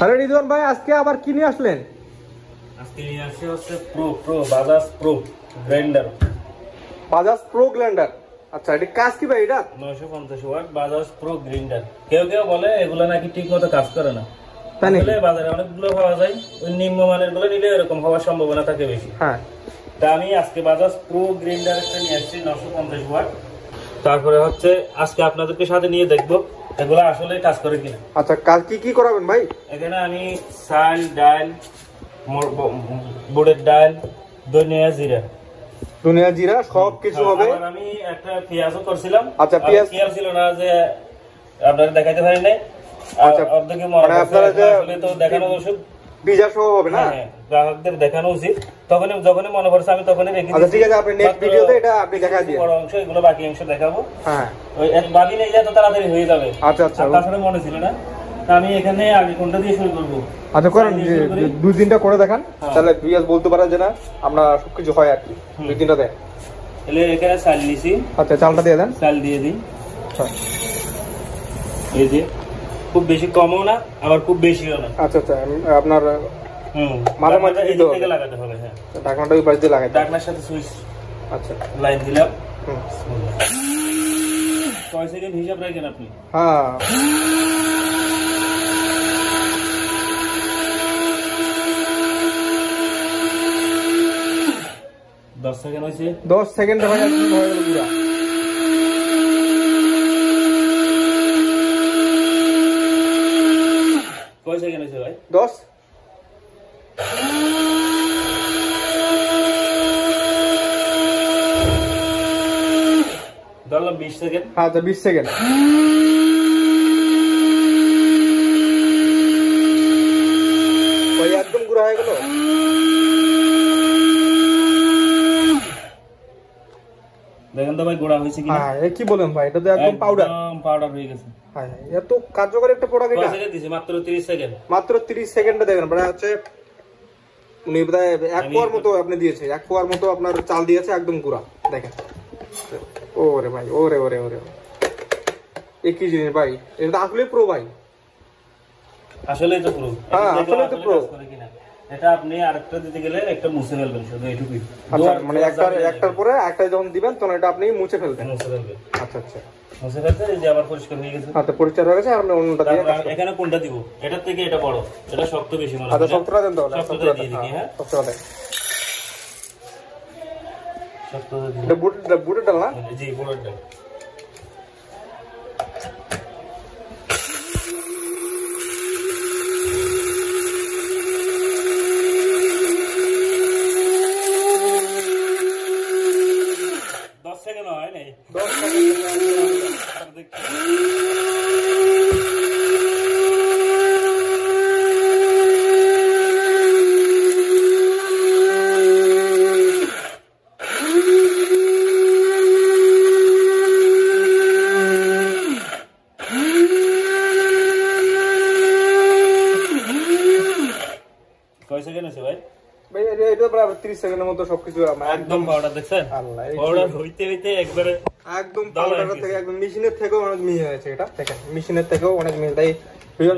তাহলে রিদওয়ান ভাই আজকে আবার কি নিয়ে আসলেন? আজকে নিয়ে আসছে হচ্ছে Bajaj pro grinder. Bajaj pro grinder. আচ্ছা, এটা কাজ কি ভাই? এটা 950 ওয়াট বাজাজ প্রো গ্রাইন্ডার। কেউ কেউ বলে এগুলো নাকি ঠিক মতো কাজ করে না, তাহলে বাজারে অনেকগুলো পাওয়া যায়, ওই নিম্নমানের গুলো নিলে এরকম হওয়ার সম্ভাবনা থাকে বেশি। হ্যাঁ, তা আমি আজকে বাজাজ প্রো গ্রাইন্ডার একটা নিয়ে আসছি 950 ওয়াট। তারপরে হচ্ছে আজকে আপনাদেরকে সাথে নিয়ে দেখবো এগুলো আসলে কাজ করে কিনা। আচ্ছা, কাজ কি কি করাবেন ভাই? এখানে আমি চাল, ডাল, বুটের ডাল, ধনিয়া, জিরা সব কিছু হবে। আমি একটা পেঁয়াজও করছিলাম। আচ্ছা, পেঁয়াজ ছিল না যে আপনারা দেখাইতে পারি নাই। আচ্ছা, মানে আপনারা যে তো দেখানো উচিত, পিজা সহ হবে না? হ্যাঁ, গ্রাহকদের দেখানো উচিত। যখনই মনে পড়ছে আমি তখনই রেখে দিই। আচ্ছা, ঠিক আছে, আপনি নেক্সট ভিডিওতে এটা আপনি দেখাই দিন। বড় অংশ এগুলো বাকি অংশ দেখাবো। হ্যাঁ, ওই এক বাকি নেই, যত তাড়াতাড়ি হয়ে যাবে। আচ্ছা আচ্ছা, তাছাড়া মনে ছিল না। আমি এখানে আগে কোনটা দিয়ে শুরু করবো? আচ্ছা, করেন, দুই তিনটা করে দেখান, তাহলে পিএস বলতে পারেন যে না আমরা সবকিছু হয় আর কি। দুই তিনটা দেন। তাহলে এখানে চাল নিছি। আচ্ছা, চালটা দিয়ে দেন। চাল দিয়ে দিই। এই যে খুব বেশি কমও না আবার খুব বেশিও না। আচ্ছা আচ্ছা, আপনার মাঝামাঝি এই দিক থেকে লাগাতে হবে। হ্যাঁ, ঢাকনাটা ওই পাশ দিয়ে লাগাই, ঢাকনার সাথে সুইচ। আচ্ছা, লাইন দিলাম। কয় সেকেন্ড হিসাব রাখেন আপনি? হ্যাঁ, 10 সেকেন্ড হয়েছে। 10 সেকেন্ড হয়ে গেল পুরা। কয় সেকেন্ড হয়েছে ভাই? 10। ধরলাম 20 সেকেন্ড। হ্যাঁ, 20 সেকেন্ড। একদম গুঁড়া হয়ে গেল। দেখেন তো ভাই গুঁড়া হয়েছে কিনা। হ্যাঁ, কি বলেন ভাই, এটা তো একদম পাউডার হয়ে গেছে। হ্যাঁ, এত কার্যকরী একটা প্রোডাক্ট। এটা কয় সেকেন্ড দিছি? মাত্র 30 সেকেন্ড। মাত্র 30 সেকেন্ডে দেখেন, মানে হচ্ছে উনি প্রায় 1 পোয়ার মতো আপনি দিয়েছে, 1 পোয়ার মতো আপনার চাল দিয়েছে, একদম গুঁড়া। দেখেন, ওরে ভাই, ওরে ওরে ওরে, একই জিনিস ভাই, এটা তো আসলে প্রো ভাই। আসলেই তো প্রো। হ্যাঁ, আসলেই তো প্রো। এটা আপনি আরেকটা দিতে গেলে একটা মুছে ফেলবেন, শুধু এইটুকুই। আচ্ছা, মানে একটার পরে একটা যখন দিবেন তখন এটা আপনি মুছে ফেলবেন। আচ্ছা আচ্ছা, মুছে ফেলতে এই যে আবার পরিষ্কার হয়ে গেছে। আচ্ছা, পরিষ্কার হয়ে গেছে। আর আমরা অন্যটা দিয়ে এখানে কোনটা দিব? এটার থেকে এটা বড়, এটা শক্ত বেশি মনে হয়। আচ্ছা, শক্তটা দেন তো। শক্তটা দিয়ে দিই। হ্যাঁ, শক্তটা দেন। শক্তটা দিই। এটা বুটের ডাল না? জি, বুটের ডাল। কয় সেকেন্ড আছে ভাই? ভাই এটা প্রায় 30 সেকেন্ডের মতো সবকিছু একদম পাউডার। দেখছেন পাউডার হইতে হইতে একবারে একদম পাউডার থেকে একদম মেশিনের থেকেও অনেক মিহি হয়েছে। এটা দেখেন, মেশিনের থেকেও অনেক মিহি। তাই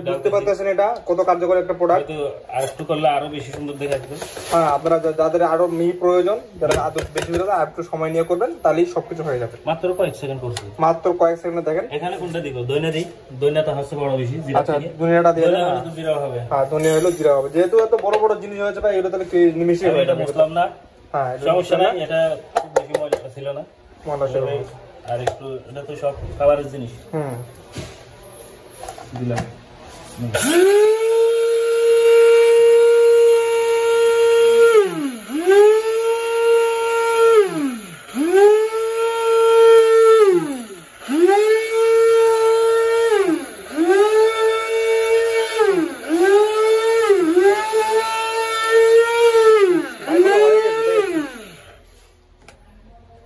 বুঝতে পারতেছেন এটা কত কার্যকর একটা প্রোডাক্ট। আর একটু করলে আরো বেশি সুন্দর দেখাবে। হ্যাঁ, আপনারা যাদের আরো মিহি প্রয়োজন, যারা আরো বেশি আর একটু সময় নিয়ে করবেন, তাহলেই সবকিছু হয়ে যাবে। মাত্র কয়েক সেকেন্ড করছি, মাত্র কয়েক সেকেন্ডে দেখেন। এখানে কোনটা দিব? দইনা দিই। দইনাটা হচ্ছে বড় বেশি। আচ্ছা, দুনিয়াটা দিয়ে দেন। জিরা হবে। হ্যাঁ, দুনিয়া হলো জিরা হবে। যেহেতু এত বড় বড় জিনিস হয়েছে ভাই, এটা তাহলে নিমিশে হয়ে যাবে। বুঝলাম না। হ্যাঁ, সমস্যা নাই, এটা খুব বেশি মজা ছিল না। মজা ছিল। আর একটু এটা তো সব খাবারের জিনিস। দিলাম।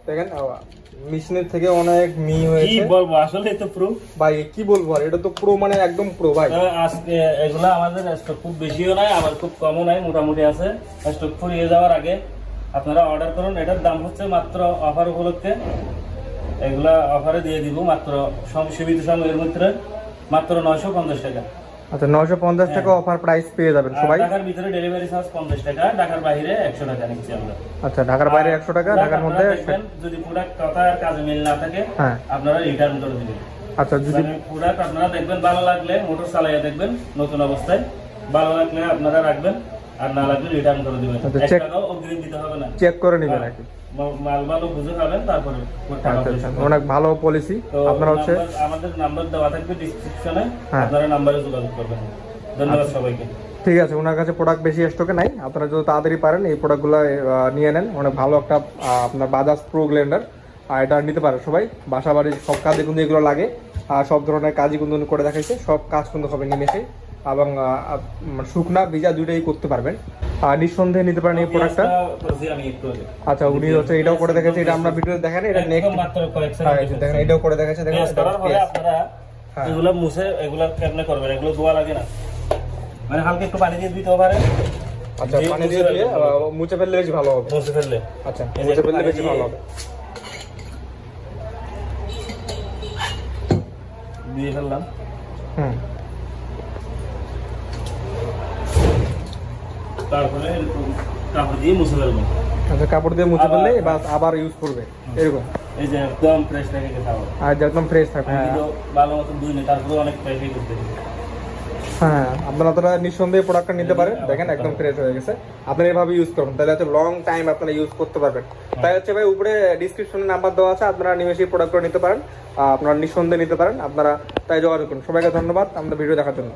দেখেন, মেশিনের থেকে অনেক মিহি হয়েছে। কি বলবো, আসলে তো প্রো ভাই, কি বলবো আর, এটা তো প্রো, মানে একদম প্রো ভাই। আজকে এগুলা আমাদের স্টক খুব বেশিও নাই আবার খুব কমও নাই, মোটামুটি আছে। স্টক ফুরিয়ে যাওয়ার আগে আপনারা অর্ডার করুন। এটার দাম হচ্ছে মাত্র অফার উপলক্ষে, এগুলা অফারে দিয়ে দিব মাত্র সীমিত সময়ের মধ্যে, মাত্র 950 টাকা। আচ্ছা 950 টাকা অফার প্রাইস পেয়ে যাবেন সবাই। ঢাকার ভিতরে ডেলিভারি চার্জ 50 টাকা, ঢাকার বাইরে 100 টাকা নিচ্ছি আমরা। আচ্ছা ঢাকার বাইরে 100 টাকা, ঢাকার মধ্যে যদি প্রোডাক্ট কথা আর কাজে মিল না থাকে হ্যাঁ আপনারা রিটার্ন করে দিবেন। আচ্ছা যদি প্রোডাক্ট আপনারা দেখবেন ভালো লাগলে মোটর চালাইয়া দেখবেন নতুন অবস্থায়, ভালো লাগলে আপনারা রাখবেন আর না লাগলে রিটার্ন করে দিবেন। 1 টাকাও অগ্রিম দিতে হবে না, চেক করে নেবেন নাকি মাল ভালো বুঝে খাবেন তারপরে। অনেক ভালো পলিসি। আপনারা হচ্ছে আমাদের নাম্বার দেওয়া থাকবে ডেসক্রিপশনে, আপনারা নম্বরে যোগাযোগ করবেন। ধন্যবাদ সবাইকে। ঠিক আছে, ওনার কাছে প্রোডাক্ট বেশি স্টকে নাই, আপনারা যদি তাড়াতাড়ি পারেন এই প্রোডাক্টগুলো নিয়ে নেন। অনেক ভালো একটা আপনার বাজাজ প্রো গ্রাইন্ডার, আর এটা নিতে পারে সবাই। বাসা বাড়ির সব কাজে কিন্তু এগুলো লাগে, আর সব ধরনের কাজই কিন্তু করে দেখাইছে। সব কাজ কিন্তু হবে নিমেষে, এবং শুকনা ভিজা দুইটাই করতে পারবেন। আর নিঃসন্দেহে নিতে পারেন এই প্রোডাক্টটা। আচ্ছা উনি হচ্ছে এটাও করে দেখেছে, এটা আমরা ভিডিওতে দেখেন, এটা নেক্সট দেখেন এটাও করে দেখেছে। দেখেন আপনারা এগুলো মুছে এগুলো কেমনে করবেন, এগুলো ধোয়া লাগে না, মানে হালকা একটু পানি দিয়ে দিতে পারে। আচ্ছা পানি দিয়ে মুছে ফেললে বেশি ভালো হবে। মুছে ফেললে আচ্ছা মুছে ফেললে বেশি ভালো হবে। দিয়ে ফেললাম। তারপরে কাপড় দিয়ে মুছে ফেলবো। আচ্ছা কাপড় দিয়ে মুছে ফেললে বাস আবার ইউজ করবে এরকম। এই যে একদম ফ্রেশ থাকে খাবার, আর একদম ফ্রেশ থাকবে। ভালো মতো ধুইনি তারপরে অনেক ফ্রেশ হয়ে করতে। হ্যাঁ আপনারা নিঃসন্দেহে প্রোডাক্টটা নিতে পারেন। দেখেন একদম ফ্রেশ হয়ে গেছে। আপনারা এভাবে ইউজ করুন, তাহলে হচ্ছে লং টাইম আপনারা ইউজ করতে পারবেন। তাই হচ্ছে ভাই উপরে ডিসক্রিপশনে নাম্বার দেওয়া আছে, আপনারা নিমেষেই প্রোডাক্টগুলো নিতে পারেন, আপনারা নিঃসন্দেহে নিতে পারেন। আপনারা তাই যোগাযোগ করুন। সবাইকে ধন্যবাদ আমাদের ভিডিও দেখার জন্য।